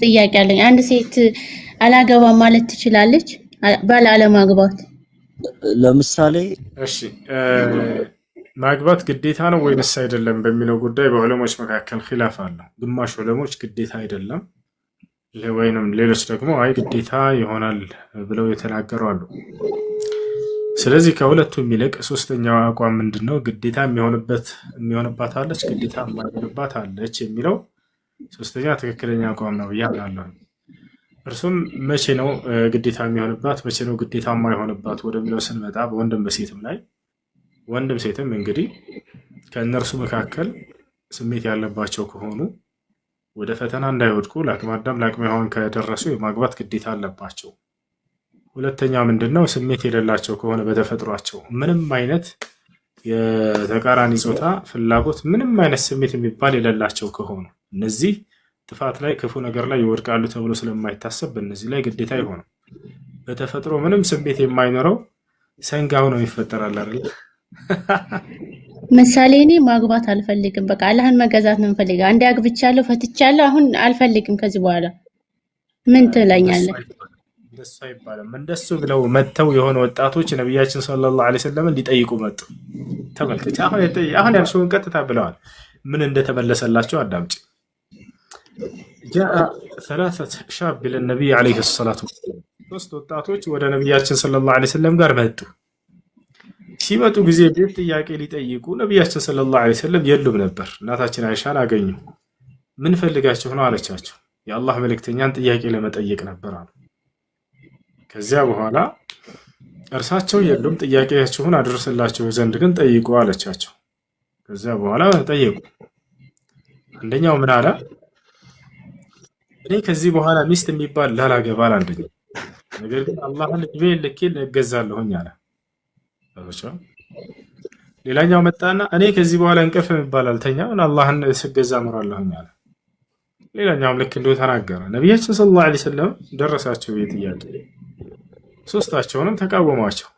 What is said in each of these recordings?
ጥያቄ አለኝ። አንድ ሴት አላገባም ማለት ትችላለች ባል አለማግባት? ለምሳሌ እሺ ማግባት ግዴታ ነው ወይንስ አይደለም በሚለው ጉዳይ በዑለሞች መካከል ኺላፍ አለ። ግማሽ ዑለሞች ግዴታ አይደለም ወይንም ሌሎች ደግሞ አይ ግዴታ ይሆናል ብለው የተናገሩ አሉ። ስለዚህ ከሁለቱም ይልቅ ሶስተኛው አቋም ምንድነው? ግዴታ የሚሆንባት አለች፣ ግዴታ የማይሆንባት አለች የሚለው ሶስተኛ ትክክለኛ አቋም ነው ብዬ አምናለሁ። እርሱም መቼ ነው ግዴታ የሚሆንባት፣ መቼ ነው ግዴታ የማይሆንባት ወደሚለው ስንመጣ በወንድም በሴትም ላይ ወንድም ሴትም እንግዲህ ከእነርሱ መካከል ስሜት ያለባቸው ከሆኑ ወደ ፈተና እንዳይወድቁ ለአቅመ አዳም ለአቅመ ሔዋን ከደረሱ የማግባት ግዴታ አለባቸው። ሁለተኛ ምንድነው? ስሜት የሌላቸው ከሆነ በተፈጥሯቸው ምንም አይነት የተቃራኒ ጾታ ፍላጎት ምንም አይነት ስሜት የሚባል የሌላቸው ከሆኑ እነዚህ ጥፋት ላይ ክፉ ነገር ላይ ይወድቃሉ ተብሎ ስለማይታሰብ በእነዚህ ላይ ግዴታ አይሆንም። በተፈጥሮ ምንም ስሜት የማይኖረው ሰንጋው ነው ይፈጠራል አይደል? ምሳሌ እኔ ማግባት አልፈልግም፣ በቃ አላህን መገዛት ነው የምፈልገው። አንዴ አግብቻለሁ ፈትቻለሁ፣ አሁን አልፈልግም ከዚህ በኋላ ምን ትለኛለህ? እንደሱ አይባልም። እንደሱ ብለው መተው የሆነ ወጣቶች ነብያችን ሰለላሁ ዐለይሂ ወሰለም ሊጠይቁ መጡ። ተመልከች፣ አሁን ያልሽውን ቀጥታ ብለዋል። ምን እንደተመለሰላቸው አዳምጪ። ጃአ ثلاثة شاب إلى النبي عليه الصلاة والسلام ሶስት ወጣቶች ወደ ነብያችን ሰለላሁ ዐለይሂ ወሰለም ጋር መጡ። ሲመጡ ጊዜ ቤት ጥያቄ ሊጠይቁ ነብያችን ሰለላሁ ዐለይሂ ወሰለም የሉም ነበር። እናታችን አይሻን አገኙ። ምን ፈልጋችሁ ነው አለቻቸው። የአላህ መልእክተኛን ጥያቄ ለመጠየቅ ነበር አሉ። ከዚያ በኋላ እርሳቸው የሉም፣ ጥያቄያችሁን አድርስላችሁ ዘንድ ግን ጠይቁ አለቻቸው። ከዚያ በኋላ ጠየቁ። አንደኛው ምን አለ? እኔ ከዚህ በኋላ ሚስት የሚባል ላላገባል አንደኛው፣ ነገር ግን አላህን እድሜን ልኬ እገዛለሁኝ አለ። ሌላኛው መጣና እኔ ከዚህ በኋላ እንቅልፍ የሚባል አልተኛም አላህን ስገዛ እኖራለሁኝ አለ። ሌላኛውም ልክ እንዲሁ ተናገረ። ነቢያችን ሰለላሁ ዐለይሂ ወሰለም ደረሳቸው የጥያቄ ሶስታቸውንም ተቃወሟቸው።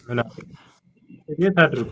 ምን ቤት አድርጉ